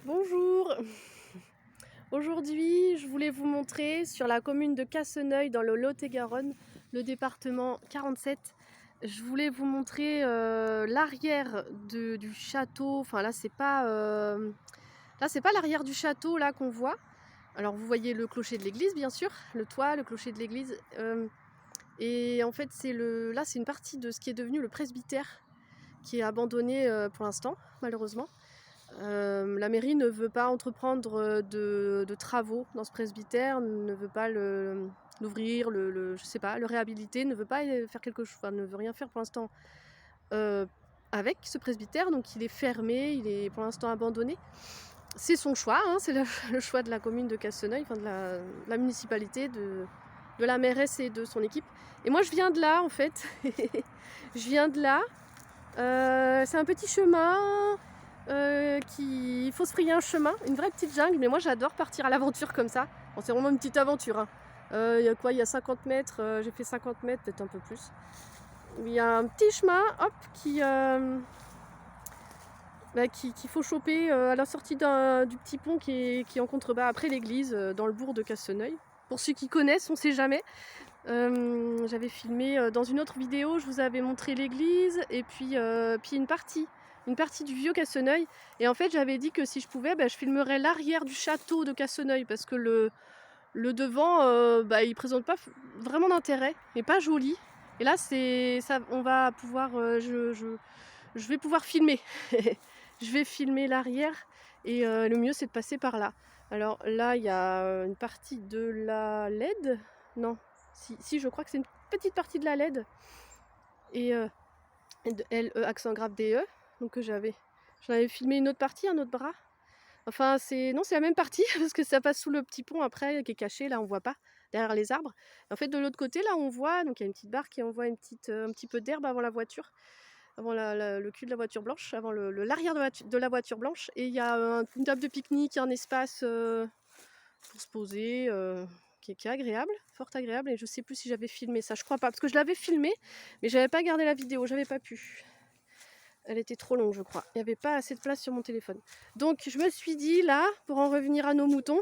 Bonjour, aujourd'hui je voulais vous montrer sur la commune de Casseneuil dans le Lot-et-Garonne, le département 47. Je voulais vous montrer l'arrière du château, enfin là c'est pas l'arrière du château là qu'on voit. Alors vous voyez le clocher de l'église bien sûr, le toit, le clocher de l'église. Et en fait là c'est une partie de ce qui est devenu le presbytère qui est abandonné pour l'instant malheureusement. La mairie ne veut pas entreprendre de travaux dans ce presbytère, ne veut pas l'ouvrir, je sais pas, le réhabiliter, ne veut pas faire quelque chose, enfin, ne veut rien faire pour l'instant avec ce presbytère, donc il est fermé, il est pour l'instant abandonné. C'est son choix, hein, c'est le choix de la commune de Casseneuil, enfin de la municipalité, de la mairesse et de son équipe. Et moi je viens de là en fait, je viens de là, c'est un petit chemin. Il faut se frayer un chemin, une vraie petite jungle, mais moi j'adore partir à l'aventure comme ça. Bon, c'est vraiment une petite aventure, hein. Il y a quoi? Il y a 50 mètres, j'ai fait 50 mètres, peut-être un peu plus. Il y a un petit chemin, hop, qu'il faut choper à la sortie du petit pont qui est en contrebas après l'église, dans le bourg de Casseneuil. Pour ceux qui connaissent, on sait jamais. J'avais filmé dans une autre vidéo, je vous avais montré l'église et puis une partie du vieux Casseneuil. Et en fait, j'avais dit que si je pouvais, je filmerais l'arrière du château de Casseneuil parce que le devant, il présente pas vraiment d'intérêt, mais pas joli. Et là, on va pouvoir, je vais pouvoir filmer. Je vais filmer l'arrière et le mieux, c'est de passer par là. Alors là, il y a une partie de la LED. Non, si, je crois que c'est une petite partie de la LED. Et de LE accent grave DE. Donc j'en avais filmé une autre partie, un autre bras. Enfin, c'est la même partie parce que ça passe sous le petit pont après qui est caché. Là, on voit pas derrière les arbres. Et en fait, de l'autre côté, là, on voit. Donc il y a une petite barre qui envoie un petit peu d'herbe avant la voiture, avant le cul de la voiture blanche, avant l'arrière de la voiture blanche. Et il y a une table de pique-nique, un espace pour se poser, qui est agréable, fort agréable. Et je sais plus si j'avais filmé ça, je crois pas, parce que je l'avais filmé, mais j'avais pas gardé la vidéo, j'avais pas pu. Elle était trop longue, je crois. Il n'y avait pas assez de place sur mon téléphone. Donc je me suis dit là, pour en revenir à nos moutons,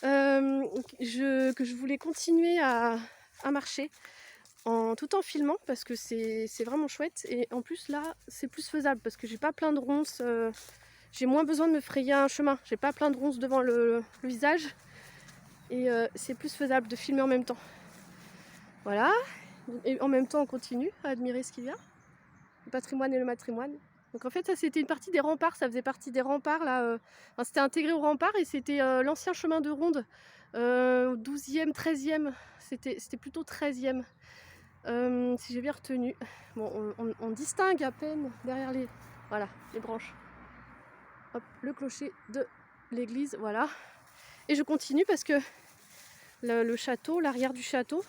que je voulais continuer à marcher tout en filmant parce que c'est vraiment chouette. Et en plus là, c'est plus faisable parce que j'ai pas plein de ronces. J'ai moins besoin de me frayer un chemin. J'ai pas plein de ronces devant le visage. Et c'est plus faisable de filmer en même temps. Voilà. Et en même temps, on continue à admirer ce qu'il y a. Le patrimoine et le matrimoine. Donc en fait, ça c'était une partie des remparts. Ça faisait partie des remparts là. Enfin, c'était intégré aux remparts et c'était l'ancien chemin de ronde. 12e, 13e. C'était plutôt 13e. Si j'ai bien retenu. Bon, on distingue à peine derrière les branches. Hop, le clocher de l'église, voilà. Et je continue parce que le château, l'arrière du château,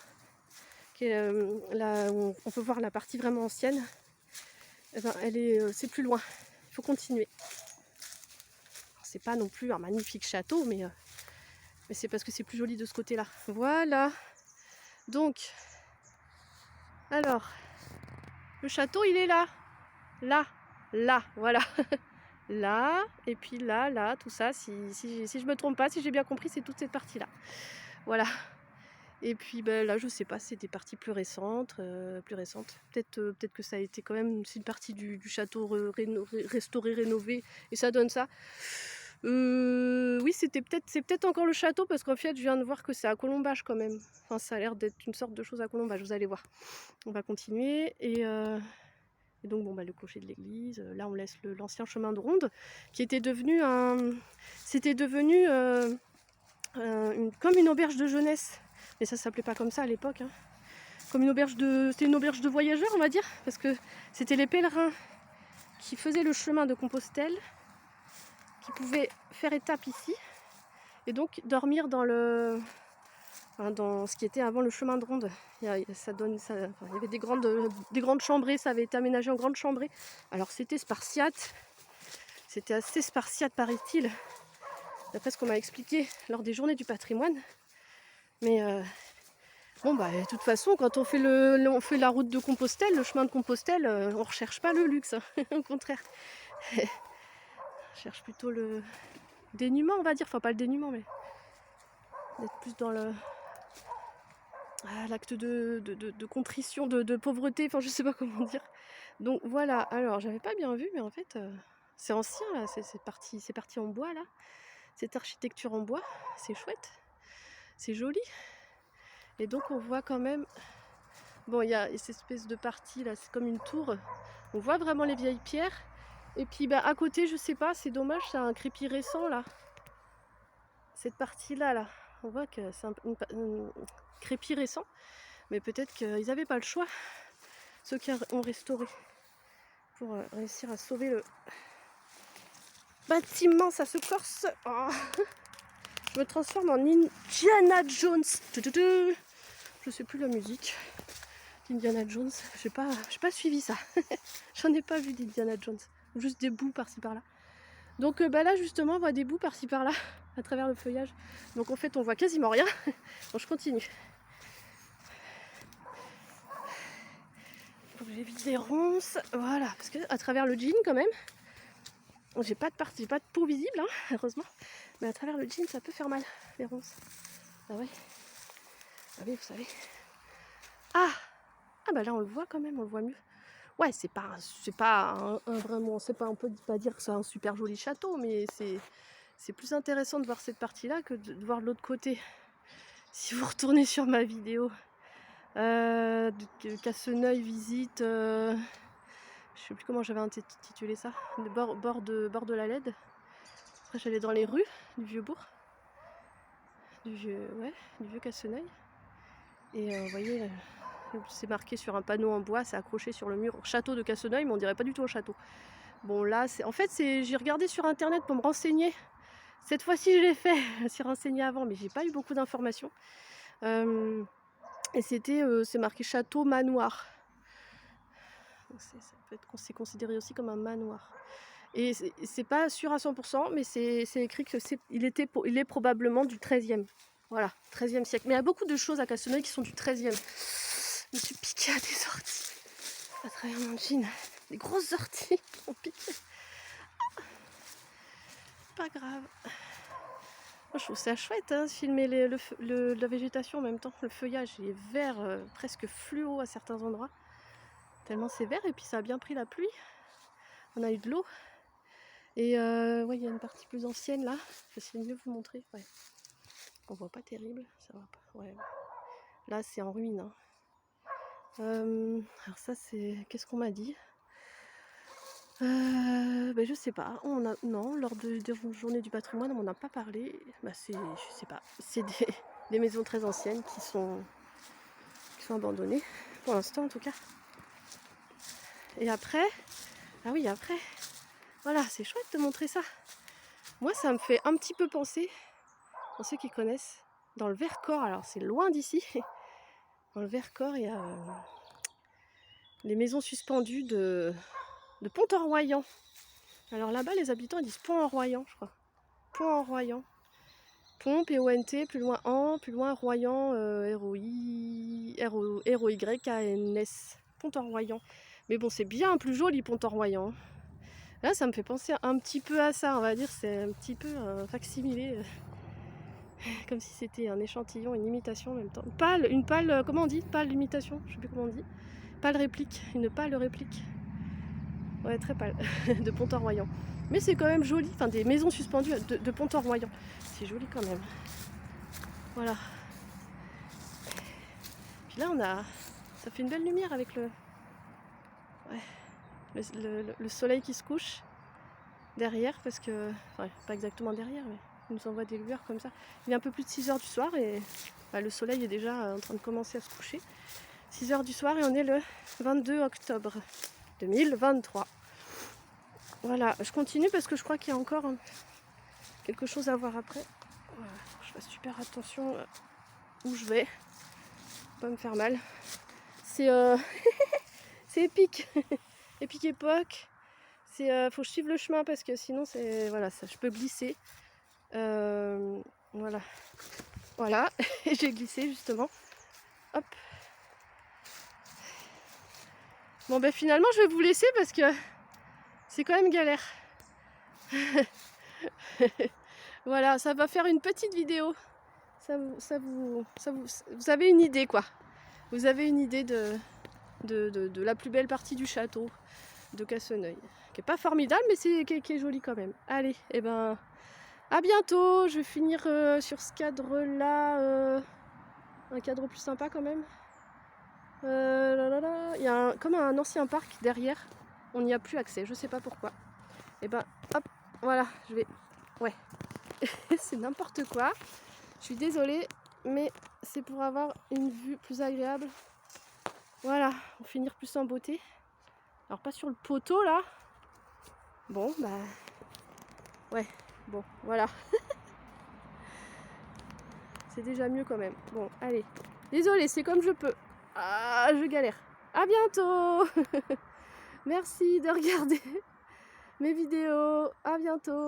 qui est là où on peut voir la partie vraiment ancienne, c'est plus loin. Il faut continuer. C'est pas non plus un magnifique château, mais c'est parce que c'est plus joli de ce côté-là. Voilà. Donc, alors, le château, il est là. Là, voilà. Là, et puis là, tout ça, si je me trompe pas, si j'ai bien compris, c'est toute cette partie-là. Voilà. Et puis là, je sais pas, c'est des parties plus récentes. Peut-être que ça a été quand même, c'est une partie du château restauré, rénové, et ça donne ça. Oui, c'est peut-être encore le château, parce qu'en fait, je viens de voir que c'est à colombage quand même. Enfin, ça a l'air d'être une sorte de chose à colombage, vous allez voir. On va continuer, et donc le clocher de l'église, là on laisse l'ancien chemin de ronde, qui était devenu comme une auberge de jeunesse. Mais ça s'appelait pas comme ça à l'époque, hein. C'était une auberge de voyageurs, on va dire, parce que c'était les pèlerins qui faisaient le chemin de Compostelle, qui pouvaient faire étape ici, et donc dormir dans ce qui était avant le chemin de ronde. Il y avait des grandes chambrées, ça avait été aménagé en grandes chambrées. Alors c'était spartiate, c'était assez spartiate paraît-il, d'après ce qu'on m'a expliqué lors des journées du patrimoine. Mais de toute façon, quand on fait la route de Compostelle, le chemin de Compostelle, on recherche pas le luxe, hein. Au contraire. Je cherche plutôt le dénuement, on va dire. Enfin, pas le dénuement, mais d'être plus dans l'acte de contrition, de pauvreté. Enfin, je sais pas comment dire. Donc voilà. Alors, j'avais pas bien vu, mais en fait, c'est ancien là. C'est parti en bois là. Cette architecture en bois, c'est chouette. C'est joli. Et donc, on voit quand même. Bon, il y a cette espèce de partie là, c'est comme une tour. On voit vraiment les vieilles pierres. Et puis à côté, je sais pas, c'est dommage, c'est un crépi récent là. Cette partie-là, là, on voit que c'est un crépi récent. Mais peut-être qu'ils n'avaient pas le choix, ceux qui ont restauré, pour réussir à sauver le bâtiment. Ça se corse. Oh. Je me transforme en Indiana Jones. Je sais plus la musique. Indiana Jones, j'ai pas suivi ça. J'en ai pas vu d'Indiana Jones. Juste des bouts par-ci par-là. Donc là justement on voit des bouts par-ci par-là à travers le feuillage. Donc en fait on voit quasiment rien. Donc je continue. Faut que j'évite les ronces. Voilà, parce que à travers le jean quand même. J'ai pas de peau visible, hein, heureusement. Mais à travers le jean ça peut faire mal, les ronces. Ah ouais. Ah oui, vous savez. Ah bah là on le voit quand même, on le voit mieux. Ouais, c'est pas vraiment, on peut pas dire que c'est un super joli château, mais c'est plus intéressant de voir cette partie-là que de voir l'autre côté. Si vous retournez sur ma vidéo de Casseneuil visite, je sais plus comment j'avais intitulé ça, le bord de la Lède. Après j'allais dans les rues du vieux bourg, du vieux Casseneuil. Et vous voyez, c'est marqué sur un panneau en bois, c'est accroché sur le mur château de Casseneuil, mais on dirait pas du tout un château. Bon là, j'ai regardé sur internet pour me renseigner. Cette fois-ci je l'ai fait, je me suis renseignée avant, mais j'ai pas eu beaucoup d'informations. Et c'est marqué château manoir. C'est considéré aussi comme un manoir. Et c'est pas sûr à 100%, mais c'est écrit qu'il est probablement du 13e. Voilà, 13e siècle. Mais il y a beaucoup de choses à Casseneuil qui sont du 13e. Je me suis piquée à des orties à travers mon jean. Des grosses orties qui m'ont piqué. Pas grave. Moi, je trouve ça chouette, hein, filmer la végétation en même temps. Le feuillage est vert, presque fluo à certains endroits. Tellement c'est vert, et puis ça a bien pris la pluie. On a eu de l'eau. Et ouais, il y a une partie plus ancienne là. Je vais essayer de mieux vous montrer. Ouais. On voit pas terrible, ça va pas. Ouais. Là c'est en ruine. Hein. Alors ça c'est. Qu'est-ce qu'on m'a dit? Je sais pas. Non, lors de journée du patrimoine, on n'en a pas parlé. Je sais pas. C'est des maisons très anciennes qui sont abandonnées, pour l'instant en tout cas. Et après, voilà, c'est chouette de montrer ça. Moi, ça me fait un petit peu penser, pour ceux qui connaissent, dans le Vercors. Alors, c'est loin d'ici. Dans le Vercors, il y a les maisons suspendues de Pont-en-Royans. Alors là-bas, les habitants ils disent Pont-en-Royans, je crois. Pont-en-Royans. Pont, P-O-N-T, plus loin en, plus loin Royan, R-O-Y-A-N-S. Pont-en-Royans. Mais bon, c'est bien plus joli, Pont-en-Royans. Là, ça me fait penser un petit peu à ça, on va dire. C'est un petit peu un facsimilé. Comme si c'était un échantillon, une imitation en même temps. Une pâle, comment on dit? Pâle imitation, je sais plus comment on dit. Pâle réplique, une pâle réplique. Ouais, très pâle, de Pont-en-Royans. Mais c'est quand même joli, enfin des maisons suspendues de Pont-en-Royans. C'est joli quand même. Voilà. Puis là, ça fait une belle lumière avec le soleil qui se couche derrière, parce que, enfin, pas exactement derrière, mais il nous envoie des lueurs comme ça. Il est un peu plus de 6h du soir et le soleil est déjà en train de commencer à se coucher. 6h du soir et on est le 22 octobre 2023. Voilà, je continue parce que je crois qu'il y a encore quelque chose à voir après. Voilà, faut que je fasse super attention où je vais, pas me faire mal. C'est c'est épique, épique époque. Faut que je suive le chemin parce que sinon je peux glisser. Voilà, et j'ai glissé justement. Hop. Bon finalement je vais vous laisser parce que c'est quand même galère. Voilà, ça va faire une petite vidéo. Vous avez une idée quoi. Vous avez une idée de la plus belle partie du château de Casseneuil. Qui est pas formidable, mais qui est joli quand même. Allez, et ben à bientôt. Je vais finir sur ce cadre-là. Un cadre plus sympa quand même. Il y a comme un ancien parc derrière. On n'y a plus accès, je sais pas pourquoi. Et ben hop, voilà, je vais... Ouais, c'est n'importe quoi. Je suis désolée, mais c'est pour avoir une vue plus agréable. Voilà, pour finir plus en beauté. Alors pas sur le poteau là. Bon, bah... Ouais, bon, voilà. C'est déjà mieux quand même. Bon, allez. Désolée, c'est comme je peux. Ah, je galère. À bientôt. Merci de regarder mes vidéos. À bientôt.